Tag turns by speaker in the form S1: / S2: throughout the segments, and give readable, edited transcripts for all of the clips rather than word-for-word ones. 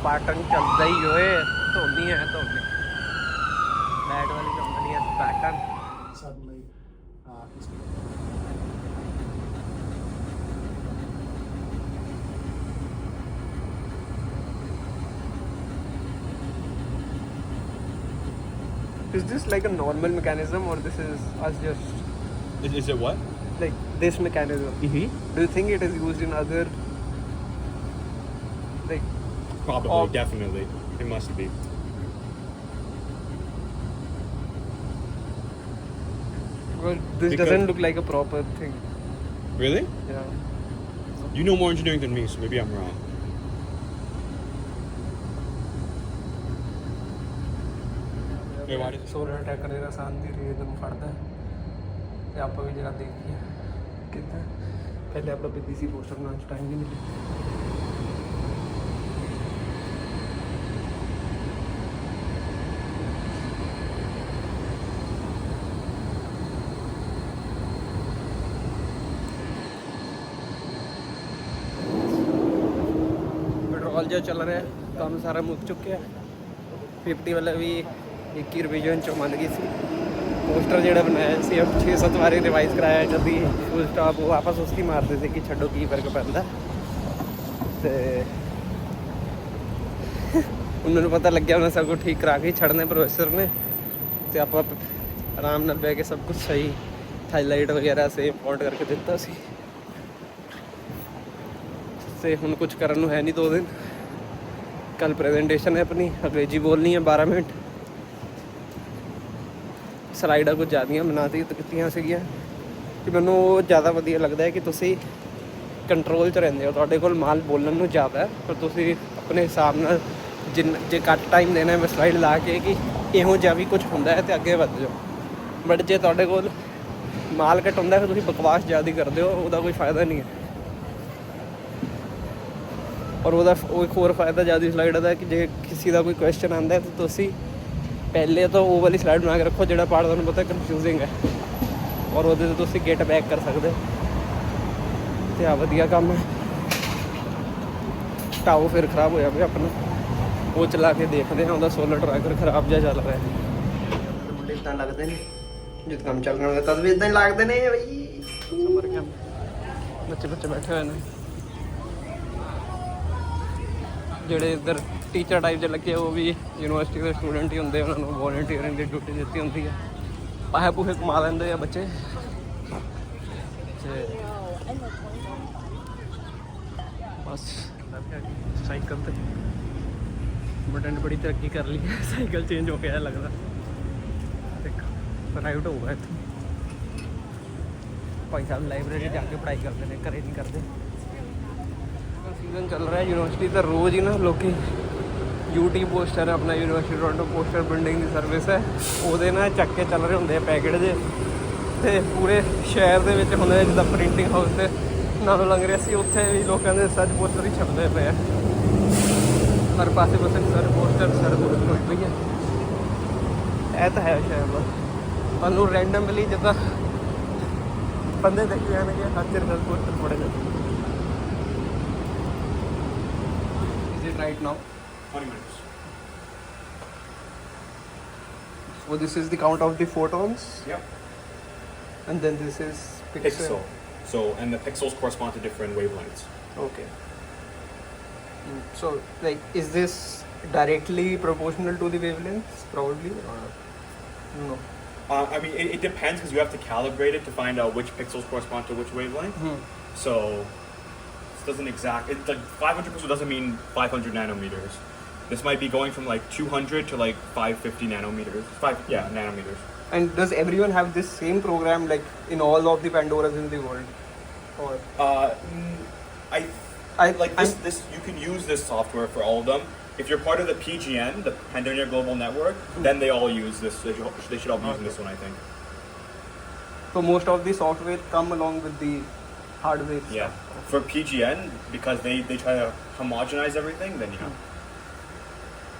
S1: Pattern ਚੱਲਦਾ ਹੀ ਹੋਏ ਧੋਨੀ ਹੈ ਧੋਨੀ ਲਾਈਟ ਵਾਲੀ ਕੰਪਨੀ ਹੈ pattern
S2: Suddenly, he's
S1: Is this like a normal mechanism or this is us just
S3: Is it what?
S1: like this mechanism?
S3: Mm-hmm.
S1: Do you think it is used in other like
S3: Probably, definitely. It must be.
S1: well this doesn't look like a proper thing.
S3: Really?
S1: Yeah.
S3: You know more engineering than me, so maybe I'm wrong. Wait, why did
S1: solar ਟੈਕਰ ਜਿਹੜਾ ਆਸਾਨ ਦੀ ਰੇਤ ਨੂੰ ਫੜਦਾ ਤੇ ਆਪਾਂ ਵੀ ਜਿਹੜਾ ਦੇਖੀਏ ਕਿੱਦਾਂ ਪਹਿਲੇ ਆਪਾਂ ਪੀਤੀ ਸੀ ਪੋਸਟਰ ਨਾਲ ਟਾਈਮ ਨਹੀਂ ਮਿਲਿਆ ਪੈਟਰੋਲ ਜਿਹਾ ਚੱਲ ਰਿਹਾ ਕੰਮ ਸਾਰਾ ਮੁੱਕ ਚੁੱਕਿਆ 50 ਵਾਲਾ ਵੀ 21 ਰਿਵੀਜ਼ਨ ਚੋਂ ਮੰਨ ਗਈ ਸੀ ਪੋਸਟਰ ਜਿਹੜਾ ਬਣਾਇਆ ਸੀ 6-7 ਵਾਰੀ ਰਿਵਾਈਜ਼ ਕਰਾਇਆ ਕਦੀ ਫੁੱਲ ਸਟਾਪ ਉਹ ਆਪਸ ਉਸਕੀ ਮਾਰਦੇ ਸੀ ਕਿ ਛੱਡੋ ਕੀ ਫਰਕ ਪੈਂਦਾ ਤੇ ਉਹਨਾਂ ਨੂੰ ਪਤਾ ਲੱਗਿਆ ਉਹਨਾਂ ਸਭ ਕੁਝ ਠੀਕ ਕਰਾ ਕੇ ਛੱਡਨੇ ਪ੍ਰੋਫੈਸਰ ਨੇ ਤੇ ਆਪਾਂ ਆਰਾਮ ਨਾਲ ਬਹਿ ਕੇ ਸਭ ਕੁਝ ਸਹੀ ਹਾਈਲਾਈਟ ਵਗੈਰਾ ਸੇਮ ਫੌਂਟ ਕਰਕੇ ਦਿੱਤਾ ਸੀ ਤੇ ਹੁਣ ਕੁਝ ਕਰਨ ਨੂੰ ਹੈ ਨਹੀਂ 2 ਦਿਨ ਕੱਲ ਪ੍ਰੈਜੈਂਟੇਸ਼ਨ ਹੈ ਆਪਣੀ ਅੰਗਰੇਜ਼ੀ ਬੋਲਣੀ ਹੈ 12 ਮਿੰਟ ਸਲਾਈਡਾਂ ਕੁਝ ਜ਼ਿਆਦੀਆਂ ਬਣਾਤੀ ਕੀਤੀਆਂ ਸੀਗੀਆਂ ਕਿ ਮੈਨੂੰ ਉਹ ਜ਼ਿਆਦਾ ਵਧੀਆ ਲੱਗਦਾ ਹੈ ਕਿ ਤੁਸੀਂ ਕੰਟਰੋਲ 'ਚ ਰਹਿੰਦੇ ਹੋ ਤੁਹਾਡੇ ਕੋਲ ਮਾਲ ਬੋਲਣ ਨੂੰ ਜ਼ਿਆਦਾ ਹੈ ਪਰ ਤੁਸੀਂ ਆਪਣੇ ਹਿਸਾਬ ਨਾਲ ਜੇ ਘੱਟ ਟਾਈਮ ਦੇਣਾ ਹੈ ਸਲਾਈਡ ਲਾ ਕੇ ਕਿ ਇਹੋ ਜਿਹਾ ਵੀ ਕੁਝ ਹੁੰਦਾ ਹੈ ਤੇ ਅੱਗੇ ਵੱਧ ਜਾਓ ਬਟ ਜੇ ਤੁਹਾਡੇ ਕੋਲ ਮਾਲ ਘੱਟ ਹੁੰਦਾ ਫਿਰ ਤੁਸੀਂ ਬਕਵਾਸ ਜ਼ਿਆਦਾ ਕਰਦੇ ਹੋ ਉਹਦਾ ਕੋਈ ਫਾਇਦਾ ਨਹੀਂ ਹੈ ਔਰ ਉਹਦਾ ਉਹ ਇੱਕ ਹੋਰ ਫਾਇਦਾ ਜ਼ਿਆਦਾ ਸਲਾਈਡ ਦਾ ਕਿ ਜੇ ਕਿਸੇ ਦਾ ਕੋਈ ਕੁਐਸਚਨ ਆਉਂਦਾ ਹੈ ਤਾਂ ਤੁਸੀਂ ਪਹਿਲੇ ਤਾਂ ਉਹ ਵਾਲੀ ਸਲਾਈਡ ਬਣਾ ਕੇ ਰੱਖੋ ਜਿਹੜਾ ਪਾਰਟ ਤੁਹਾਨੂੰ ਪਤਾ ਕਨਫਿਊਜ਼ਿੰਗ ਹੈ ਔਰ ਉਹਦੇ 'ਤੇ ਤੁਸੀਂ ਗੇਟ ਬੈਕ ਕਰ ਸਕਦੇ ਤੇ ਆ ਵਧੀਆ ਕੰਮ ਹੈ ਟਾਓ ਫਿਰ ਖਰਾਬ ਹੋਇਆ ਪਿਆ ਆਪਣਾ ਉਹ ਚਲਾ ਕੇ ਦੇਖਦੇ ਹਾਂ ਉਹਦਾ ਸੋਲਰ ਟਰੈਕਰ ਖਰਾਬ ਜਿਹਾ ਚੱਲ ਰਿਹਾ ਮੁੰਡੇ ਇੱਦਾਂ ਲੱਗਦੇ ਨੇ ਜਦ ਕੰਮ ਚੱਲਣਾ ਹੋਵੇ ਤਦ ਵੀ ਇੱਦਾਂ ਹੀ ਲੱਗਦੇ ਨੇ ਬਈ ਸਮਰ ਕੈਂਪ ਬੱਚੇ ਬੈਠੇ ਹੋਏ ਨੇ ਜਿਹੜੇ ਇੱਧਰ ਟੀਚਰ ਟਾਈਪ ਦੇ ਲੱਗੇ ਉਹ ਵੀ ਯੂਨੀਵਰਸਿਟੀ ਦੇ ਸਟੂਡੈਂਟ ਹੀ ਹੁੰਦੇ ਉਹਨਾਂ ਨੂੰ ਵੋਲੰਟੀਅਰਿੰਗ ਦੀ ਡਿਊਟੀ ਦਿੱਤੀ ਹੁੰਦੀ ਹੈ ਪੈਸੇ ਪੂਸੇ ਕਮਾ ਲੈਂਦੇ ਆ ਬੱਚੇ ਤੇ ਬਸ ਸਾਈਕਲ ਤੇ ਬਟਨ ਬੜੀ ਤਰੱਕੀ ਕਰ ਲਈ ਸਾਈਕਲ ਚੇਂਜ ਹੋ ਗਿਆ ਲੱਗਦਾ ਪ੍ਰਾਈਵੇਟ ਹੋਊਗਾ ਇੱਥੇ ਭਾਈ ਸਾਹਿਬ ਲਾਇਬ੍ਰੇਰੀ ਜਾ ਕੇ ਪੜ੍ਹਾਈ ਕਰਦੇ ਨੇ ਘਰੇ ਨਹੀਂ ਕਰਦੇ ਸੀਜ਼ਨ ਚੱਲ ਰਿਹਾ ਯੂਨੀਵਰਸਿਟੀ ਤਾਂ ਰੋਜ਼ ਹੀ ਨਾ ਲੋਕੀ YouTube ਪੋਸਟਰ ਆਪਣਾ ਯੂਨੀਵਰਸਿਟੀ ਟੋਰਾਂਟੋ ਪੋਸਟਰ ਪ੍ਰਿੰਟਿੰਗ ਦੀ ਸਰਵਿਸ ਹੈ ਉਹਦੇ ਨਾਲ ਚੱਕ ਕੇ ਚੱਲ ਰਹੇ ਹੁੰਦੇ ਆ ਪੈਕੇਟ ਜੇ ਤੇ ਪੂਰੇ ਸ਼ਹਿਰ ਦੇ ਵਿੱਚ ਹੁੰਦੇ ਜਿੱਦਾਂ ਪ੍ਰਿੰਟਿੰਗ ਹਾਊਸ ਤੇ ਨਾਲੋਂ ਲੰਘ ਰਿਹਾ ਸੀ ਉੱਥੇ ਵੀ ਲੋਕਾਂ ਦੇ ਸੱਚ ਪੋਸਟਰ ਹੀ ਛਪਦੇ ਪਏ ਆ ਹਰ ਪਾਸੇ ਸਰ ਪੋਸਟਰ ਹੋਈ ਪਈ ਹੈ ਇਹ ਤਾਂ ਹੈ ਸ਼ਹਿਰ ਦਾ ਸਾਨੂੰ ਰੈਂਡਮਲੀ ਜਿੱਦਾਂ ਬੰਦੇ ਦੇਖੇ ਜਾਣਗੇ ਹਰ ਚੀਜ਼ ਨਾਲ ਪੋਸਟਰ ਪੜੇ ਜਾਂਦੇ right now
S3: 20 minutes.
S1: So this is the count of the photons.
S3: Yep.
S1: And then this is
S3: Pixel. So and the pixels correspond to different wavelengths.
S1: Okay. So like, is this directly proportional to the wavelengths, probably, or no?
S3: I mean, it depends because you have to calibrate it to find out which pixels correspond to which wavelength. So doesn't exact it's like 500 pixels doesn't mean 500 nanometers. This might be going from like 200 to like 550 nanometers. Nanometers.
S1: And does everyone have this same program like in all of the Pandoras in the world? Or
S3: I like this you can use this software for all of them. If you're part of the PGN, the Pandonia Global Network, then they all use this. They should all be using this one, I think.
S1: So most of the software come along with the hardware.
S3: Yeah. For PGN, because they try to homogenize everything, then you know.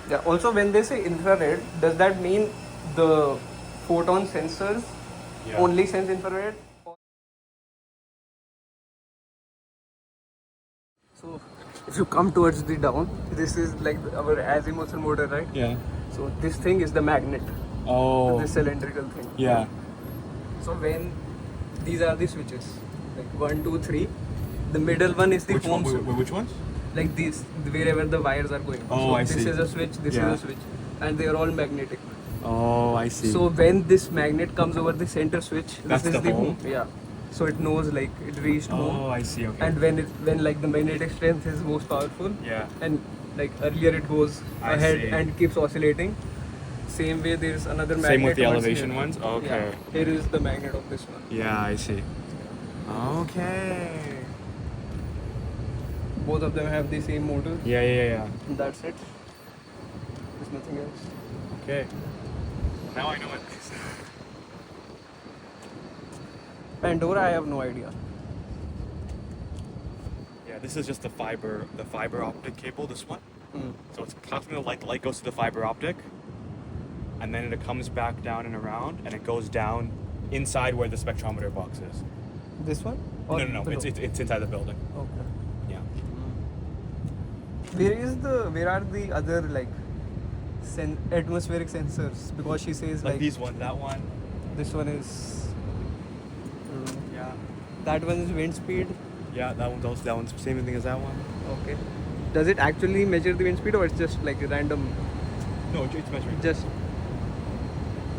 S1: Yeah. Also, when they say infrared, does that mean the photon sensors only sense infrared? So if you come towards the down, this is like our azimuthal motor, right?
S3: Yeah.
S1: So this thing is the magnet,
S3: Oh.
S1: this cylindrical thing.
S3: Yeah.
S1: So when these are the switches, like 1, 2, 3, the middle one is the
S3: Which
S1: home
S3: one?
S1: switch.
S3: Which ones?
S1: Like these, wherever the wires are going.
S3: Oh,
S1: so
S3: I
S1: this
S3: see.
S1: is a switch, this
S3: Yeah.
S1: is a switch, and they are all magnetic.
S3: Oh, I see.
S1: So when this magnet comes over the center switch,
S3: That's
S1: this is
S3: the
S1: the
S3: home?
S1: Yeah. So it knows like it reached home.
S3: Oh, I see. Okay.
S1: And when like the magnetic strength is most powerful,
S3: Yeah.
S1: and like earlier it goes
S3: I
S1: ahead
S3: see.
S1: and keeps oscillating. Same way there is another magnet.
S3: Same with the
S1: towards
S3: elevation
S1: here.
S3: ones? Okay.
S1: Yeah. Here is the magnet of this one.
S3: Yeah, I see. Okay.
S1: Both of them have the same motor.
S3: Yeah.
S1: And that's it. There's nothing else.
S3: Okay. Now I know it.
S1: Pandora, I have no idea.
S3: Yeah, this is just the fiber optic cable. This one.
S1: Mm.
S3: So it's constantly the light goes to the fiber optic, and then it comes back down and around, and it goes down inside where the spectrometer box is.
S1: This one?
S3: No,
S1: below?
S3: it's inside the building.
S1: Okay.
S3: Yeah.
S1: Where are the other like atmospheric sensors? Because she says
S3: Like
S1: like
S3: these ones, that one.
S1: this one is
S3: Yeah.
S1: that one is wind speed.
S3: Yeah, that one's same thing as that one.
S1: Okay. Does it actually measure the wind speed, or it's just like a random?
S3: No, it's measuring.
S1: Just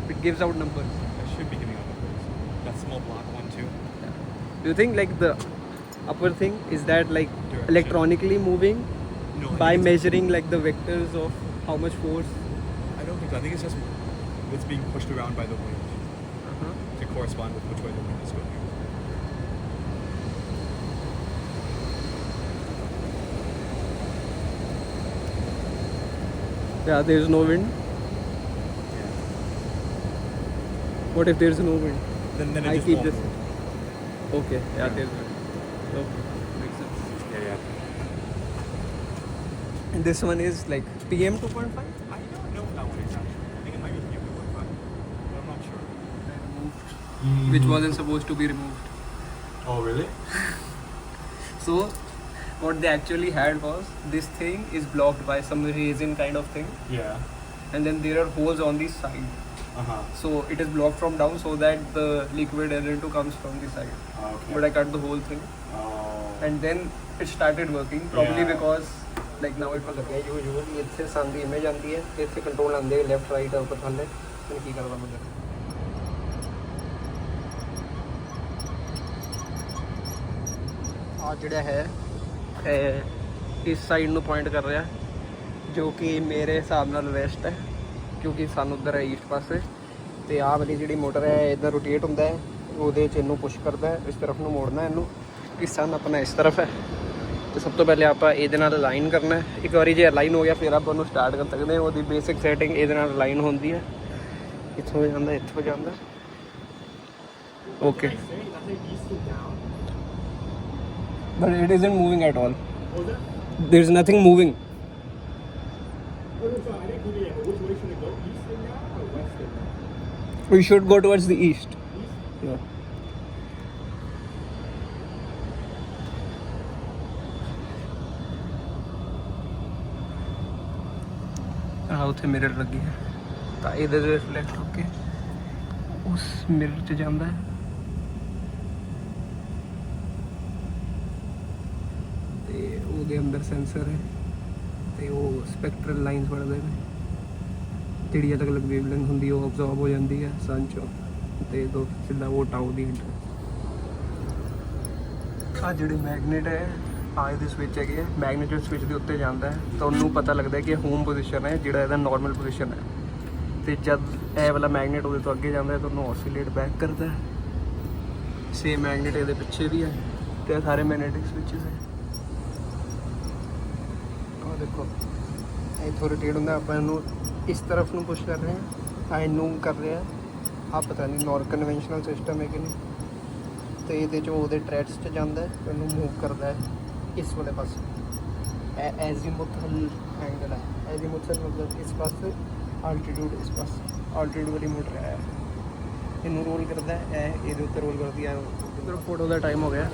S1: it gives out numbers.
S3: I should be giving out numbers. That small black one too.
S1: Do you think like the upper thing is that like
S3: Direction.
S1: electronically moving
S3: No,
S1: by measuring like the vectors of how much force?
S3: I don't think so. I think it's just it's being pushed around by the wind to correspond with which way the wind is going.
S1: Yeah, there is no wind. What if there is no wind?
S3: Then it
S1: I
S3: just
S1: keep
S3: won't
S1: this.
S3: move.
S1: Okay, yeah,
S3: Yeah.
S1: there is wind. Okay, makes sense.
S3: Yeah.
S1: And this one is like PM 2.5.
S3: I don't know that one exactly. I think it might be PM 2.5, but I'm not sure.
S1: Which wasn't supposed to be removed.
S3: Oh, really?
S1: So, what they actually had was this thing is blocked by some resin kind of thing,
S3: Yeah.
S1: and then there are holes on the side. So it is blocked from down so that the liquid L2 comes from the side.
S3: Okay.
S1: But I cut the whole thing,
S3: Oh.
S1: and then it started working. Probably
S3: Yeah.
S1: because like now it was okay. Usually ਇੱਥੇ ਸਾਨੂੰ ਦੀ image ਆਉਂਦੀ ਹੈ ਤੇ ਇੱਥੇ control ਆਉਂਦੇ left right ਉੱਪਰ ਥੱਲੇ ਹੁਣ ਕੀ ਕਰਦਾ ਮੈਂ ਆ ਜਿਹੜਾ ਹੈ ਇਸ ਸਾਈਡ ਨੂੰ ਪੁਆਇੰਟ ਕਰ ਰਿਹਾ ਜੋ ਕਿ ਮੇਰੇ ਹਿਸਾਬ ਨਾਲ ਵੈਸਟ ਹੈ ਕਿਉਂਕਿ ਸਾਨੂੰ ਉੱਧਰ ਹੈ ਈਸਟ ਪਾਸੇ ਤੇ ਆਹ ਵਾਲੀ ਜਿਹੜੀ ਮੋਟਰ ਹੈ ਇੱਧਰ ਰੋਟੇਟ ਹੁੰਦਾ ਹੈ ਉਹਦੇ 'ਚ ਇਹਨੂੰ ਪੁਸ਼ ਕਰਦਾ ਹੈ ਇਸ ਤਰਫ ਨੂੰ ਮੋੜਨਾ ਇਹਨੂੰ ਕਿ ਸਨ ਆਪਣਾ ਇਸ ਤਰਫ ਹੈ ਤੇ ਸਭ ਤੋਂ ਪਹਿਲੇ ਆਪਾਂ ਇਹਦੇ ਨਾਲ ਅਲਾਈਨ ਕਰਨਾ ਹੈ ਇੱਕ ਵਾਰੀ ਜੇ ਅਲਾਈਨ ਹੋ ਗਿਆ ਫਿਰ ਆਪਾਂ ਉਹਨੂੰ ਸਟਾਰਟ ਕਰ ਸਕਦੇ ਹਾਂ ਉਹਦੀ ਬੇਸਿਕ ਸੈਟਿੰਗ ਇਹਦੇ ਨਾਲ ਅਲਾਈਨ ਹੁੰਦੀ ਹੈ ਇੱਥੋਂ ਜਾਂਦਾ ਇੱਥੋਂ ਜਾਂਦਾ okay but it isn't moving at all. There's nothing moving. We should go towards the east. Yeah. ਉੱਥੇ ਮਿਰਰ ਲੱਗੀ ਹੈ ਤਾਂ ਇਹਦੇ ਦੇ ਰਿਫਲੈਕਟ ਹੋ ਕੇ ਉਸ ਮਿਰਰ 'ਚ ਜਾਂਦਾ ਹੈ ਤੇ ਉਹਦੇ ਅੰਦਰ ਸੈਂਸਰ ਹੈ ਤੇ ਉਹ ਸਪੈਕਟਰਲ ਲਾਈਨਸ ਬਣਦੇ ਨੇ ਜਿਹੜੀ ਅਲੱਗ-ਅਲੱਗ ਵੇਵਲੈਂਥ ਹੁੰਦੀ ਉਹ ਅਬਜ਼ੌਰਬ ਹੋ ਜਾਂਦੀ ਹੈ ਸਨ 'ਚੋਂ ਤੇ ਦੋ ਸਿੱਧਾ ਉਹ ਟਾਊ ਦੀ ਆ ਜਿਹੜੇ ਮੈਗਨੇਟ ਹੈ ਆ ਇਹਦੇ ਸਵਿਚ ਹੈਗੇ ਆ ਮੈਗਨੇਟਿਕ ਸਵਿਚ ਦੇ ਉੱਤੇ ਜਾਂਦਾ ਹੈ ਤਾਂ ਉਹਨੂੰ ਪਤਾ ਲੱਗਦਾ ਕਿ ਹੋਮ ਪੋਜੀਸ਼ਨ ਹੈ ਜਿਹੜਾ ਇਹਦਾ ਨਾਰਮਲ ਪੋਜੀਸ਼ਨ ਹੈ ਤੇ ਜਦ ਇਹ ਵਾਲਾ ਮੈਗਨੇਟ ਉਹਦੇ ਤੋਂ ਅੱਗੇ ਜਾਂਦਾ ਹੈ ਤਾਂ ਉਹਨੂੰ ਆਸੀਲੇਟ ਬੈਕ ਕਰਦਾ ਹੈ ਸੇਮ ਮੈਗਨੇਟ ਇਹਦੇ ਪਿੱਛੇ ਵੀ ਹੈ ਤੇ ਸਾਰੇ ਮੈਗਨੇਟਿਕ ਸਵਿਚਸ ਹੈ ਆਹ ਦੇਖੋ ਇੱਥੋਂ ਰੋਟੇਟ ਹੁੰਦਾ ਆਪਾਂ ਇਹਨੂੰ ਇਸ ਤਰਫ ਨੂੰ ਪੁਸ਼ ਕਰ ਰਹੇ ਹਾਂ ਇਹਨੂੰ ਕਰ ਰਿਹਾ ਆ ਪਤਾ ਨਹੀਂ ਨੋਨ ਕਨਵੈਨਸ਼ਨਲ ਸਿਸਟਮ ਹੈ ਕਿ ਨਹੀਂ ਤੇ ਇਹਦੇ 'ਚੋਂ ਉਹਦੇ ਟਰੈਟਸ 'ਚ ਜਾਂਦਾ ਹੈ ਉਹਨੂੰ ਮੂਵ ਕਰਦਾ ਹੈ ਇਸ ਵਾਲੇ ਪਾਸੇ ਐਜ਼ੀਮੂਥਲ ਐਂਗਲ ਹੈ ਐਜ਼ੀਮੂਥਲ ਮਤਲਬ ਇਸ ਪਾਸੇ ਆਲਟੀਟਿਊਡ ਇਸ ਪਾਸੇ ਆਲਟੀਟਿਊਡ ਵਾਲੀ ਮੋਟਰ ਹੈ ਇਹਨੂੰ ਰੋਲ ਕਰਦਾ ਹੈ ਇਹਦੇ ਉੱਤੇ ਰੋਲ ਕਰਦੀ ਹੈ ਫਿਰ ਫੋਟੋ ਦਾ ਟਾਈਮ ਹੋ ਗਿਆ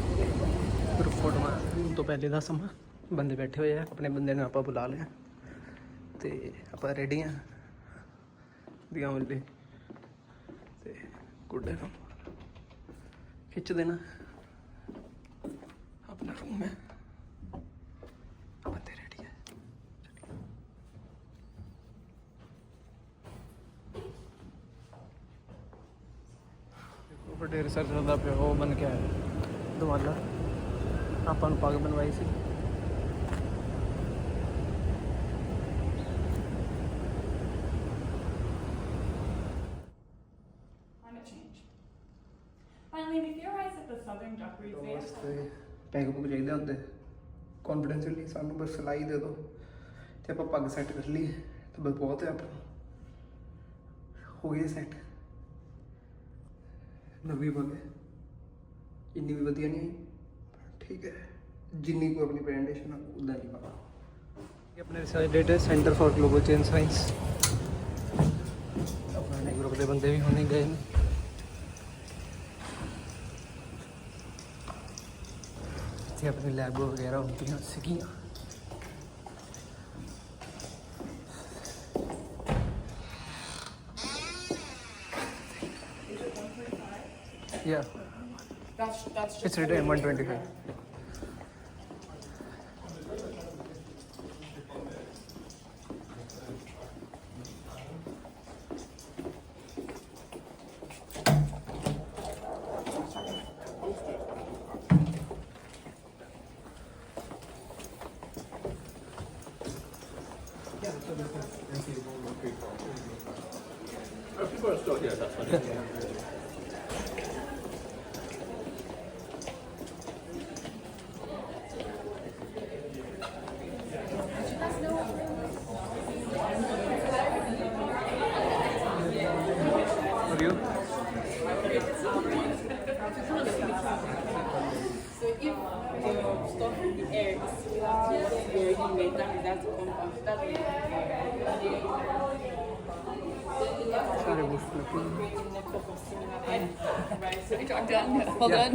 S1: ਫਿਰ ਫੋਟੋ ਤੋਂ ਪਹਿਲੇ ਦਾ ਸਮਾਂ ਬੰਦੇ ਬੈਠੇ ਹੋਏ ਆ, ਆਪਣੇ ਬੰਦੇ ਨੂੰ ਆਪਾਂ ਬੁਲਾ ਲਿਆ ਤੇ ਆਪਾਂ ਰੈਡੀ ਆ ਦੀਆਂ ਵੱਲੇ ਤੇ ਗੁੱਡੇ ਨੂੰ ਖਿੱਚ ਦੇਣਾ। अपना रूम है, बंदे रेडी है। ढेर सारा चलता पे वो बन के आया दवाला आपन पग बनवाई सी।
S4: Finally, we theorized that the southern duckweed face.
S1: ਪੈਗ ਪੁਗ ਚਾਹੀਦਾ ਹੁੰਦੇ ਕੌਨਫੀਡੈਂਸ਼ਲੀ ਸਾਨੂੰ ਬਸ ਸਿਲਾਈ ਦੇ ਦਿਓ ਤੇ ਆਪਾਂ ਪੱਗ ਸੈੱਟ ਕਰ ਲਈ ਤੇ ਬਸ ਬਹੁਤ ਹੈ ਆਪਾਂ ਹੋ ਗਏ ਸੈੱਟ। ਨਵੀਂ ਪੱਗ ਇੰਨੀ ਵੀ ਵਧੀਆ ਨਹੀਂ ਠੀਕ ਹੈ ਜਿੰਨੀ ਕੋ ਆਪਣੀ ਪ੍ਰੈਜੈਂਟੇਸ਼ਨ ਉਦਾਂ ਨਹੀਂ ਪਤਾ। ਇਹ ਆਪਣੇ research centre for global change science ਆਪਣੇ ਗਰੁੱਪ ਦੇ ਬੰਦੇ ਵੀ ਹੋਣੇ ਗਏ ਨੇ। ਇੱਥੇ ਆਪਣੀ ਲੈਬ ਵਗੈਰਾ ਹੁੰਦੀਆਂ ਸੀਗੀਆਂ। Yeah.
S4: That's just
S1: It's written 125.
S3: People are still here, that's funny.
S1: Are you?
S4: so if the stuff in the air is similar to what you already made, that means that's the compound. That's the
S1: सारे boost लगे
S4: network of similar items. Right, so hold on.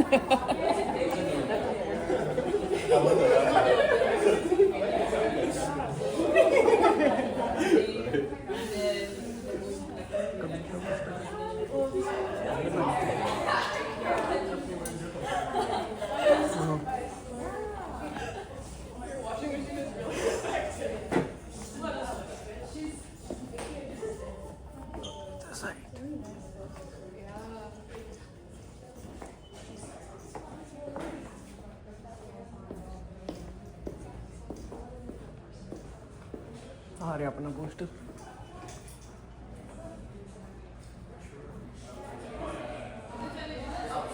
S1: आ रहा अपना poster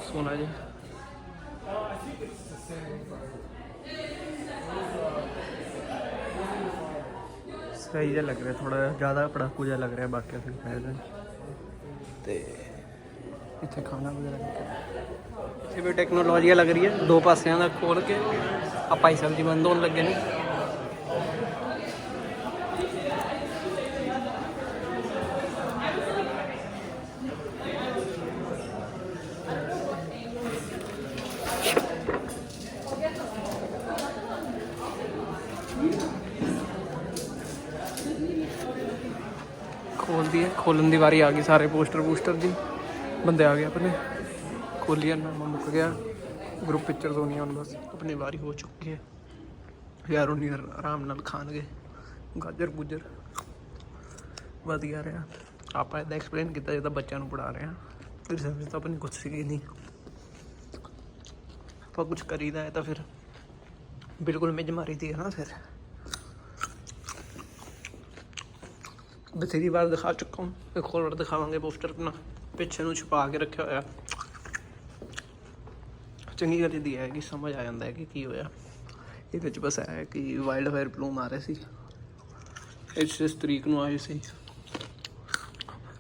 S1: सोना जी सही जा लग रहा है थोड़ा ज़्यादा पड़ाकू जा लग रहा है बाकी फिर पहले तो इतने खाना वगैरह इतने भी टैक्नोलॉजी लग रही है दो पासियां का खोल के आ भाई साहब जी बंद होने लगे नहीं खोल दिए खोलन की बारी आ गई सारे पोस्टर पूस्टर दी बंदे आ गए अपने खोलिया नाम मुक गया ग्रुप पिक्चर्स होनी है बस अपनी बारी हो चुकी है यार उन्हीं आराम नाल खान गए गाजर गुजर वधिया रहा आप इदा एक्सप्लेन किया जिदा बच्चों पढ़ा रहे हैं रिसर्च तो अपनी कुछ सी नहीं आप कुछ करीदा है तो फिर बिल्कुल मिज मारी थी है ना फिर बथेरी बार दिखा चुका हूँ एक और बार दिखावांगे पोस्टर अपना पिछे ਨੂੰ छुपा के रखा होया चंगी गल दी है कि समझ आ जाता है कि की होया ये बस है कि वाइल्ड फायर प्लूम आ रहे सी इस तरीक ਨੂੰ आए सी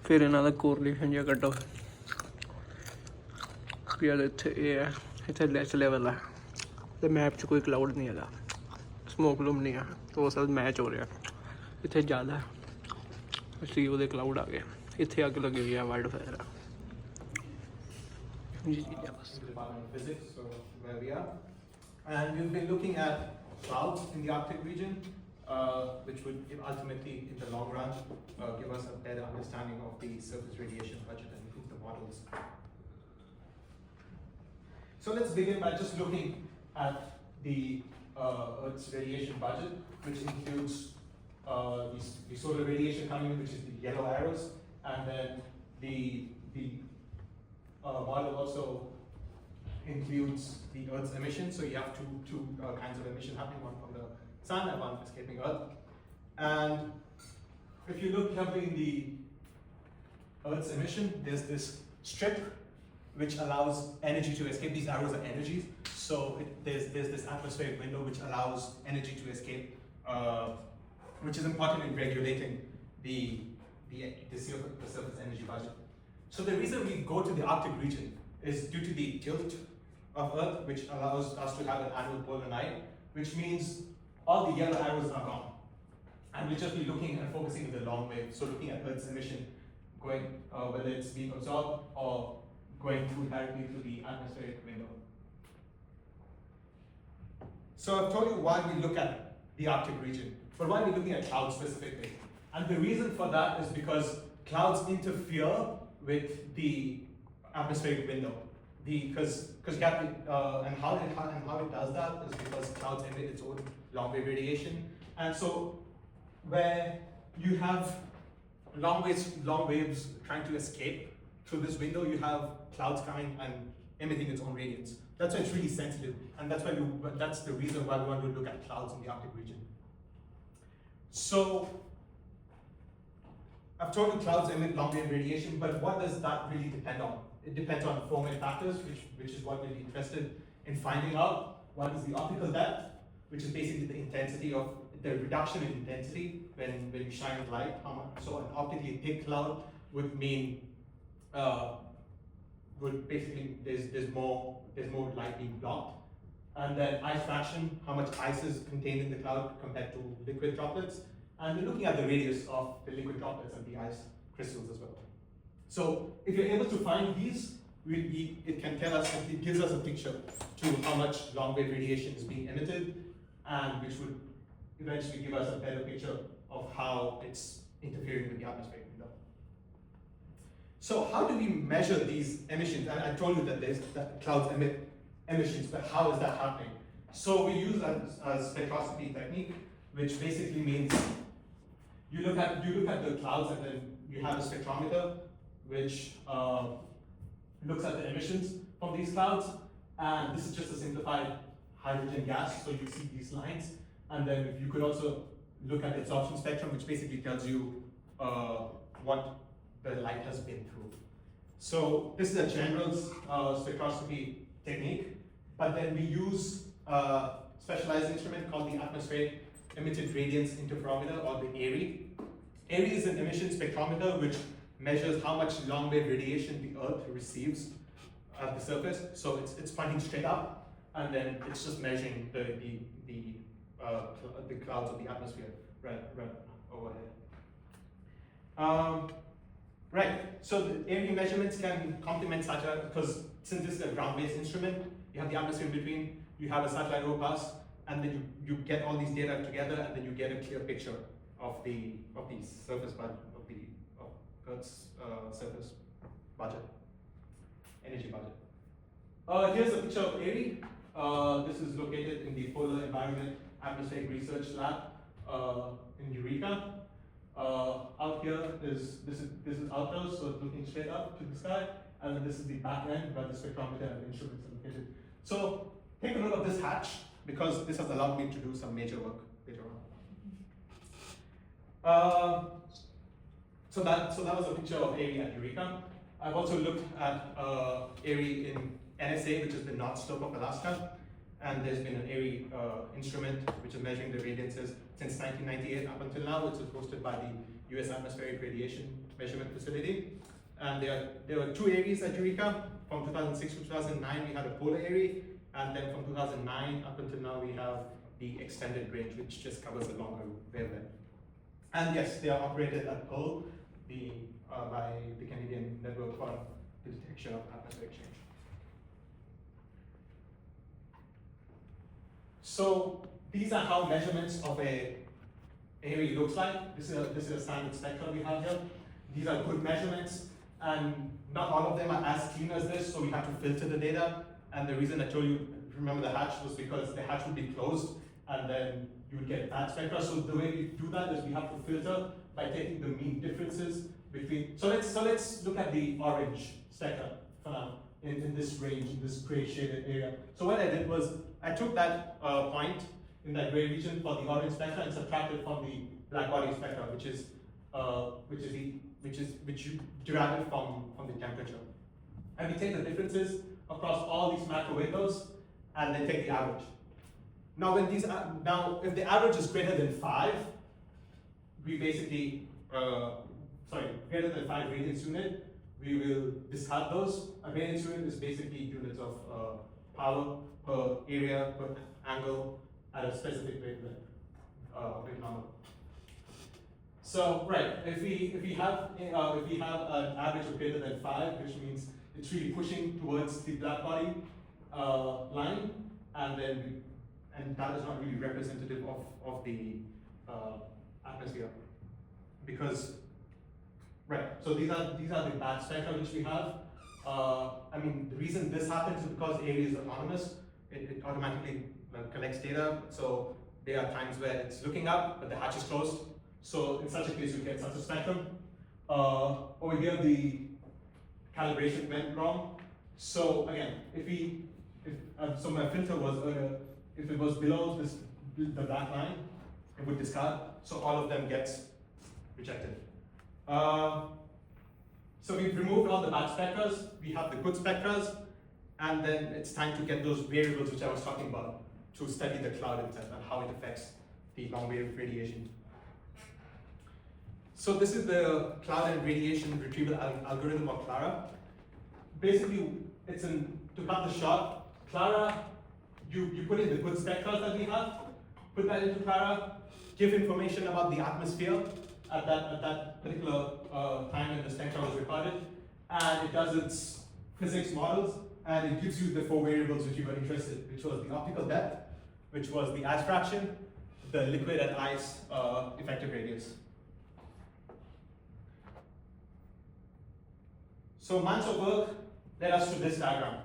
S1: फिर इन्हों का कोरिलेशन जिहा कड्डो यार इत्थे ये है इत्थे लेस लेवल है तो मैप च कोई क्लाउड नहीं है स्मोक लूम नहीं है तो उस मैच हो रहा इत्थे ज़्यादा है सी वो क्लाउड आ गए इतने अग लगी हुई है wild fire
S5: Department of Physics, so where we are. And we've been looking at
S2: clouds in the Arctic region, which would ultimately, in the long run, give us a better understanding of the surface radiation budget and improve the models. So let's begin by just looking at the Earth's radiation budget, which includes the solar radiation coming in, which is the yellow arrows, and then the model also includes the Earth's emissions. So you have two kinds of emission happening, one from the sun and one escaping Earth. And if you look carefully in the Earth's emission, there's this strip which allows energy to escape. These arrows are energies. So there's this atmospheric window which allows energy to escape, which is important in regulating the surface energy budget. So the reason we go to the Arctic region is due to the tilt of Earth, which allows us to have an annual polar night, which means all the yellow arrows are gone. And we'll just be looking and focusing on the long wave, so looking at Earth's emission going, whether it's being absorbed or going directly through the atmospheric window. So I've told you why we look at the Arctic region, but why are we looking at clouds specifically? And the reason for that is because clouds interfere with the atmospheric window. Because you have and how it does that is because clouds emit its own long wave radiation, and so where you have long waves trying to escape through this window, you have clouds coming and emitting its own radiance. That's why it's really sensitive, and that's the reason why we want to look at clouds in the Arctic region. So I've told you clouds emit long wave radiation, but what does that really depend on? It depends on 4 main factors, which is what we'll be interested in finding out. One is the optical depth, which is basically the intensity of the reduction in intensity when you shine light. So an optically thick cloud would mean basically there's more light being blocked. And then ice fraction, how much ice is contained in the cloud compared to liquid droplets. And we're looking at the radius of the liquid droplets and the ice crystals as well. So if you're able to find these, it can tell us, it gives us a picture to how much long wave radiation is being emitted, and which would eventually give us a better picture of how it's interfering with the atmospheric window. So how do we measure these emissions? And I told you that clouds emit emissions, but how is that happening? So we use a spectroscopy technique, which basically means you look at the clouds and then you have a spectrometer which looks at the emissions from these clouds, and this is just a simplified hydrogen gas, so you see these lines, and then you could also look at the absorption spectrum, which basically tells you what the light has been through. So this is a general spectroscopy technique, but then we use a specialized instrument called the atmospheric emitted radiance interferometer, or the ARI. ARI is an emission spectrometer which measures how much long wave radiation the Earth receives at the surface. So it's pointing straight up, and then it's just measuring the clouds of the atmosphere right overhead. Right. So the ARI measurements can complement satellite, because since this is a ground-based instrument, you have the atmosphere in between, you have a satellite overpass, and then you get all these data together, and then you get a clear picture of the surface budget of Earth's surface budget, energy budget. Here's a picture of ARI. This is located in the Polar Environment Atmospheric Research Lab in Eureka. Out here this is outdoors, so it's looking straight up to the sky, and then this is the back end where the spectrometer and the instruments are located. So take a note of this hatch, because this has allowed me to do some major work later on. So that was a picture of ARI at Eureka. I've also looked at ARI in NSA, which is the North Slope of Alaska, and there's been an ARI instrument which is measuring the radiances since 1998 up until now, which was hosted by the US Atmospheric Radiation Measurement Facility. And there were 2 ARIs at Eureka. From 2006 to 2009, we had a polar ARI, and then from 2009 up until now, we have the extended range, which just covers a longer wavelength. And yes, they are operated at PEARL, by the Canadian Network for the Detection of Atmospheric Change. So these are how measurements of a area looks like. This is a standard spectrum we have here. These are good measurements, and not all of them are as clean as this, so we have to filter the data. And the reason I told you, remember the hatch, was because the hatch would be closed, and then you would get bad spectra. So the way we do that is we have to filter by taking the mean differences between. So let's look at the orange spectra for now in this range, in this gray shaded area. So what I did was I took that point in that gray region for the orange spectra and subtracted from the black body spectra, which you derive it from the temperature. And we take the differences across all these macro windows and then take the average. Now when these if the average is greater than 5, we basically greater than 5 radians unit, we will discard those. A radians unit is basically units of power per area per angle at a specific wavelength number. So if we have an average of greater than 5, which means it's really pushing towards the black body line, and that is not really representative of the atmosphere, because so these are the bad spectra which we have. I mean, the reason this happens is because area is autonomous. It automatically collects data. So there are times where it's looking up, but the hatch is closed. So in such a case, you get such a spectrum. Over here, the calibration went wrong. So again, so my filter was if it was below the black line, it would discard. So all of them gets rejected. So we've removed all the bad spectras. We have the good spectras, and then it's time to get those variables which I was talking about to study the cloud itself and how it affects the long wave radiation. So this is the cloud and radiation retrieval algorithm of Clara. Basically, to cut the short, Clara, you put in the good spectra that we have, put that into Clara, give information about the atmosphere at that particular time when the spectra was recorded, and it does its physics models, and it gives you the 4 variables which you were interested, which was the optical depth, which was the ice fraction, the liquid and ice effective radius. So months of work led us to this diagram.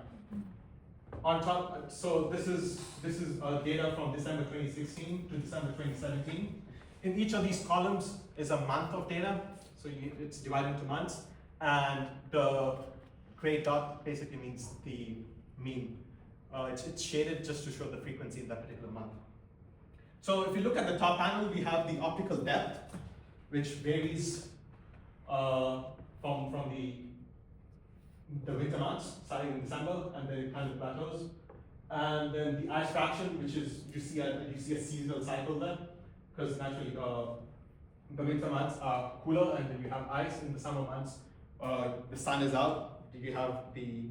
S2: On top, so this is data from December 2016 to December 2017. In each of these columns is a month of data, so it's divided into months, and the gray dot basically means the mean. It's shaded just to show the frequency in that particular month. So if you look at the top panel, we have the optical depth, which varies from the winter months, starting in December, and then it kind of plateaus. And then the ice fraction, which is you see a seasonal cycle there, because naturally the winter months are cooler, and then you have ice. In the summer months, the sun is out, you have the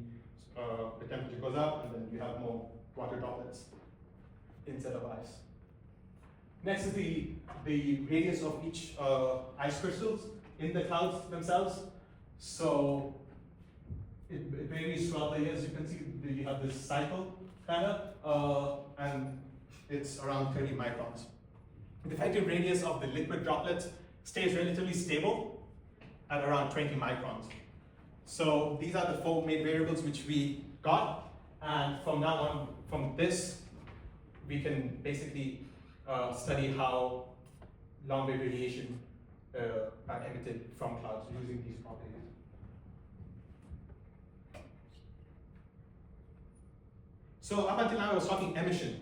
S2: temperature goes up, and then you have more water droplets instead of ice. Next is the radius of each ice crystals in the clouds themselves. So it varies throughout the years. You can see you have this cycle kind of, and it's around 30 microns. The effective radius of the liquid droplets stays relatively stable at around 20 microns. So these are the 4 main variables which we got, and from now on, from this, we can basically study how long wave radiation are emitted from clouds using these properties. So up until now, I was talking emission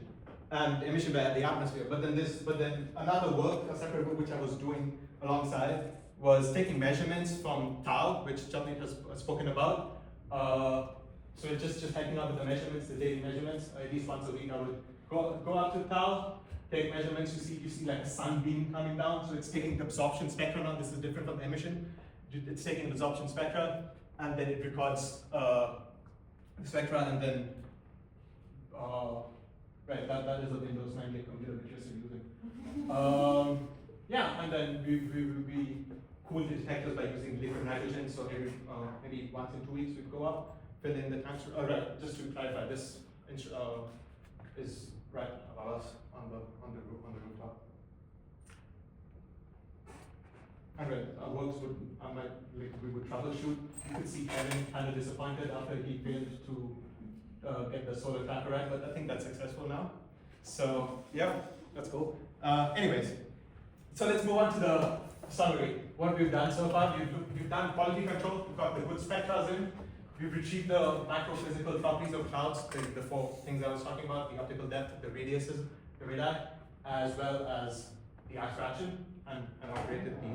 S2: and emission by the atmosphere, but then another work, a separate work which I was doing alongside, was taking measurements from tau, which Chatnik has spoken about. So just helping out with the measurements, the daily measurements. At least once a week, I would go up to tau, take measurements. You see like a sunbeam coming down. So it's taking the absorption spectra now. This is different from emission. It's taking the absorption spectra, and then it records the spectra, and then that is a Windows 98 computer which you're still using. Yeah, and then we cool the detectors by using liquid nitrogen. So maybe once in 2 weeks we'd go up, fill in the tanks. Just to clarify, this is right above us on the rooftop. And when our works would, we would troubleshoot. You could see Kevin kind of disappointed after he failed to get the solar tracker right, but I think that's successful now. So yeah, that's cool. Anyways, so let's move on to the summary. What we've done so far, we've done quality control. We've got the good spectra in. We've retrieved the macro-physical properties of clouds, the 4 things I was talking about: the optical depth, the radiuses, the radii, as well as the abstraction, and operated the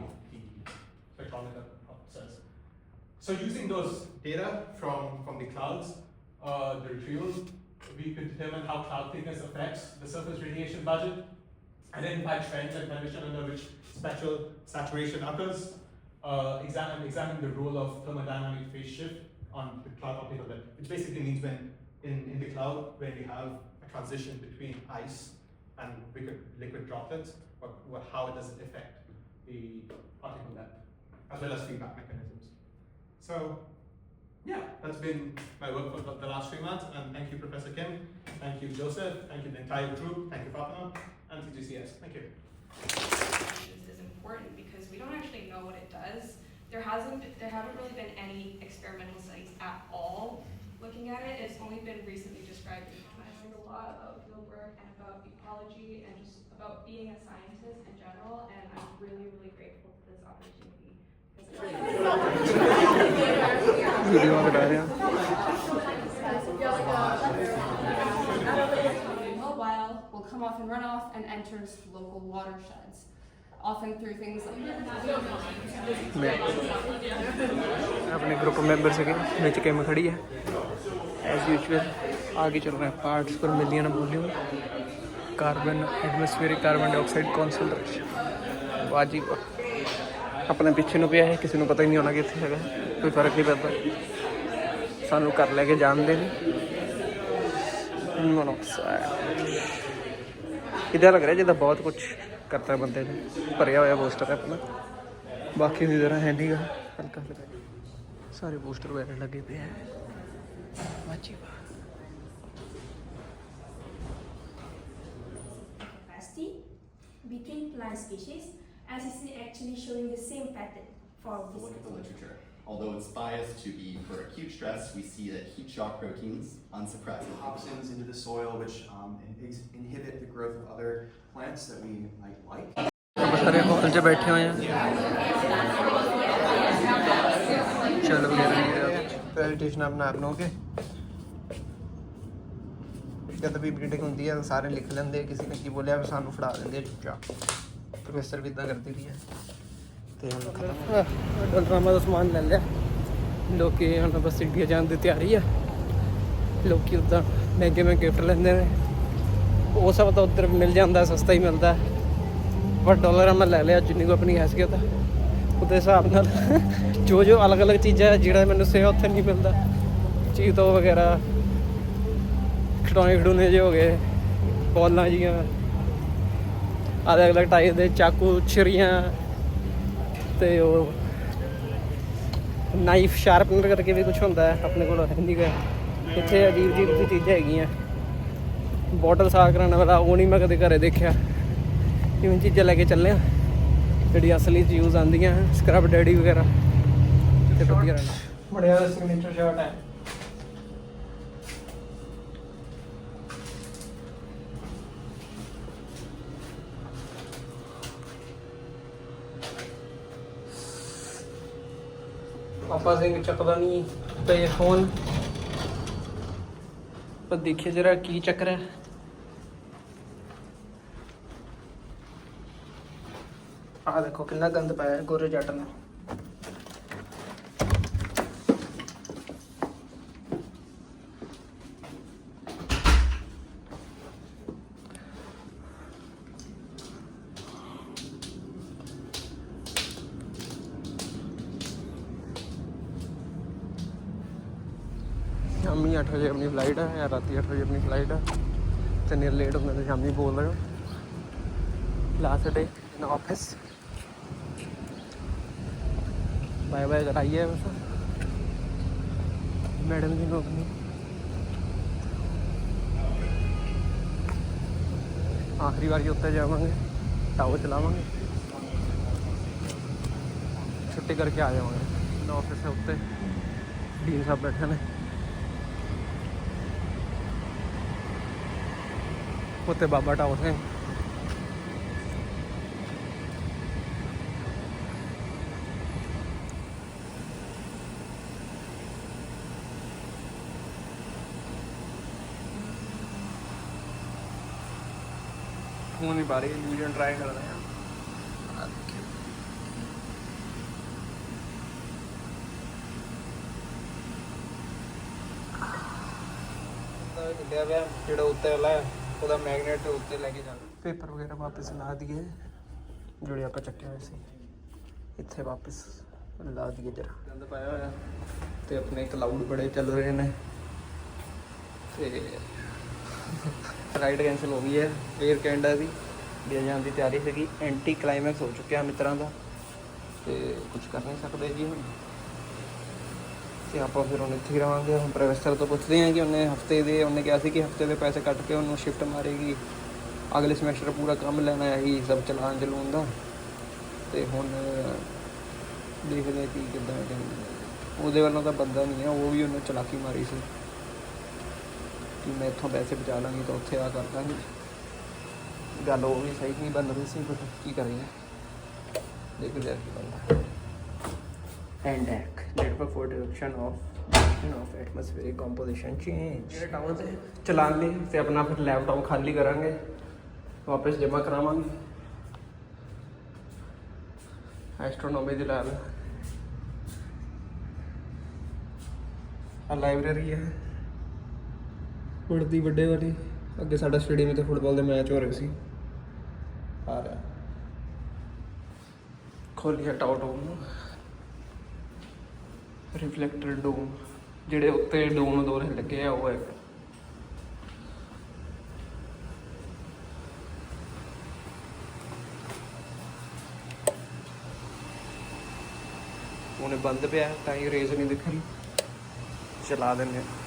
S2: spectrometer of cells. So using those data from the clouds, the retrievals, we could determine how cloud thickness affects the surface radiation budget, identify trends and conditions under which spectral saturation occurs, examine the role of thermodynamic phase shift on the cloud optical depth, which basically means when in the cloud, when you have a transition between ice and liquid droplets, how does it affect the optical depth, as well as feedback mechanisms. So yeah, that's been my work for the last 3 months, and thank you, Professor Kim, thank you, Joseph, thank you, the entire group, thank you, Fatima, and TGCS. Thank you.
S5: Is important because we don't actually know what it does. There haven't really been any experimental studies at all looking at it. It's only been recently described. I learned a lot about field work and about ecology and just about being a scientist in general, and I'm really, really grateful for this opportunity.
S6: Mobile will come off and run off and enters local watersheds, often through things like
S1: अपने group member से नीचे cam खड़ी है as usual आगे चल रहा है parts पर million volume carbon atmospheric carbon dioxide concentration वाजिब अपने पिछे ਨੂੰ ਪਿਆ ਹੈ ਕਿਸੇ ਨੂੰ ਪਤਾ ਹੀ ਨਹੀਂ ਹੋਣਾ ਕਿੱਥੇ ਹੈਗਾ ਕੋਈ ਫਰਕ ਨਹੀਂ ਪੈਂਦਾ ਸਾਨੂੰ ਕਰ ਲੈ ਕੇ ਜਾਣਦੇ ਨੇ ਮੋਨੋਆਕਸਾਈਡ इधर लग रहा है जिदा बहुत कुछ करता है बंदे ने भरिया हुआ पोस्टर है अपना बाकी की तरह है नहीं गा हल्का सारे पोस्टर वगैरह लगे पे हैं
S7: capacity between plant species, as is actually showing the same pattern for all
S8: Look
S7: these.
S8: at the literature. Although it's biased to be for acute stress, we see that heat shock proteins, unsurprisingly,
S9: toxins into the soil, which inhibit the growth of other plants that we might like.
S1: सारे hall च बैठे हुए हैं चल वगैरह नहीं रहा presentation अपना आपनों के जब भी मीटिंग होती है सारे लिख लेंगे किसी ने की बोलिया सानू फड़ा देंगे चुपचाप प्रोफेसर भी इदा करती रही है डॉलरामा का समान ले लिया लोग हम बस इंडिया जाने की तैयारी है लोग उदा महंगे महंगे गिफ्ट लेंगे वो सब तो उधर मिल जाता सस्ता ही मिलता है पर डॉलर मैं ले लिया जिन्नी को अपनी हैसियत है उस हिसाब न जो अलग अलग चीज़ा जोड़ा मैंने सेवा उत्थे नहीं मिलता चीतो वगैरह खिडौने खिडौने जो हो गए बॉलां जियां अलग अलग टाइप के चाकू छुरियां तो नाइफ शार्पनर करके भी कुछ होता है अपने को है नहीं गया इतने अजीब अजीब सी चीज़ां हैगियां बॉटल साफ कराने वाला वो नहीं मैं कदे घरे देखा इवन चीज़ां लैके चले जी असली यूज आंदियां स्क्रब डैडी वगैरह बड़े सिग्नेचर शॉट है पापा सिंह चकदा नहीं पे फोन पर देखिए जरा की चक्कर है आ देखो कितना गंद पाया गोरे जट ने शामी 8 बजे अपनी फ्लाइट है या रात 8 बजे अपनी फ्लाइट है तो नहीं लेट होंगे तो शामी बोल रहे हो last day in office bye bye कराइए बस मैडम की नौकरी ਆਖਰੀ ਵਾਰੀ ਉੱਤੇ ਜਾਵਾਂਗੇ, ਟਾਵਰ ਚਲਾਵਾਂਗੇ, ਛੁੱਟੀ ਕਰਕੇ ਆ ਜਾਵਾਂਗੇ। ਨਾ ਆਫਿਸ ਹੈ ਉੱਤੇ, ਡੀਨ ਸਾਹਿਬ ਬੈਠੇ ਨੇ ਉੱਤੇ, ਬਾਬਾ ਟਾਵਰ ਹੈ। ਹੁਣ ਨਹੀਂ ਪਾ ਰਹੀ ਇਲੂਜਨ ਟਰਾਈ ਕਰ ਰਹੇ ਹਾਂ। ਚੱਲਿਆ ਪਿਆ ਜਿਹੜਾ ਉੱਤੇ ਵਾਲਾ ਉਹਦਾ ਮੈਗਨੇਟ ਉੱਤੇ ਲੈ ਕੇ ਜਾਣਾ। ਪੇਪਰ ਵਗੈਰਾ ਵਾਪਸ ਲਾ ਦਈਏ ਜਿਹੜੇ ਆਪਾਂ ਚੱਕੇ ਹੋਏ ਸੀ, ਇੱਥੇ ਵਾਪਸ ਲਾ ਦਈਏ ਜਰਾ। ਗੰਦ ਪਾਇਆ ਹੋਇਆ ਤੇ ਆਪਣੇ ਕਲਾਊਡ ਬੜੇ ਚੱਲ ਰਹੇ ਨੇ ਤੇ ਰਾਈਡ ਕੈਂਸਲ ਹੋ ਗਈ ਹੈ। 에ਅਰ ਕੈਨੇਡਾ ਦੀ ਲੈ ਜਾਣ ਦੀ ਤਿਆਰੀ ਸੀਗੀ, ਐਂਟੀ ਕਲਾਈਮੈਕਸ ਹੋ ਚੁੱਕਿਆ ਮਿੱਤਰਾਂ ਦਾ ਤੇ ਕੁਝ ਕਰ ਨਹੀਂ ਸਕਦੇ ਜੀ ਹੁਣ। ਤੇ ਆਪਾਂ ਫਿਰ ਹੁਣ ਇੱਥੇ ਹੀ ਰਹਾਂਗੇ। ਹੁਣ ਪ੍ਰੋਫੈਸਰ ਤੋਂ ਪੁੱਛਦੇ ਹਾਂ ਕਿ ਉਹਨੇ ਕਿਹਾ ਸੀ ਕਿ ਹਫਤੇ ਦੇ ਪੈਸੇ ਕੱਟ ਕੇ ਉਹਨੂੰ ਸ਼ਿਫਟ ਮਾਰੇਗੀ, ਅਗਲੇ ਸਮੈਸਟਰ ਪੂਰਾ ਕੰਮ ਲੈਣਾ ਇਹੀ ਸਭ ਚਲਾਉਣ ਚਲਾਉਣ ਦਾ। ਤੇ ਹੁਣ ਦੇਖਦੇ ਹਾਂ ਕੀ ਕਿੱਦਾਂ ਕਹਿੰਦੇ। ਉਹਦੇ ਵੱਲੋਂ ਤਾਂ ਬੰਦਾ ਨਹੀਂ ਹੈ, ਉਹ ਵੀ ਉਹਨੇ ਚਲਾਕੀ ਮਾਰੀ ਸੀ ਕਿ ਮੈਂ ਇੱਥੋਂ ਪੈਸੇ ਬਚਾ ਲਾਂਗੀ ਤਾਂ ਉੱਥੇ ਆ ਕਰ ਦਾਂਗੀ। ਗੱਲ ਉਹ ਵੀ ਸਹੀ ਨਹੀਂ ਬਣ ਰਹੀ ਸੀ, ਬਟ ਕੀ ਕਰੀਏ, ਦੇਖਦੇ ਹਾਂ ਕੀ ਬਣਦਾ। And network for direction of atmospheric composition change। ਜਿਹੜੇ ਟਾਵਰ ਤੇ ਚਲਾਉਣ ਲਈ ਤੇ ਆਪਣਾ ਫਿਰ ਲੈਪਟਾਪ ਖਾਲੀ ਕਰਾਂਗੇ, ਵਾਪਸ ਜਮ੍ਹਾਂ ਕਰਾਵਾਂਗੇ। ਐਸਟਰੋਨੋਮੀ ਦੀ ਲੈਬ ਆ, ਲਾਇਬ੍ਰੇਰੀ ਹੈ ਵੱਡੀ ਵੱਡੇ ਵਾਲੀ। ਅੱਗੇ ਸਾਡਾ ਸਟੇਡੀਅਮ ਤੇ ਫੁੱਟਬਾਲ ਦੇ ਮੈਚ ਹੋ ਰਹੇ ਸੀ। ਆ ਰਿਹਾ ਖੋਲਿਆ ਟਾਵਰ ਨੂੰ, ਰਿਫਲੈਕਟਰ ਡੋਮ, ਜਿਹੜੇ ਉੱਤੇ ਡੋਮ ਦੋ ਲੱਗੇ ਆ ਉਹ ਹੈ। ਉਹਨੇ ਬੰਦ ਪਿਆ ਤਾਂ ਹੀ ਰੇਜ਼ ਨਹੀਂ ਦਿਖ ਰਹੀ, ਚਲਾ ਦਿੰਦੇ ਹਾਂ।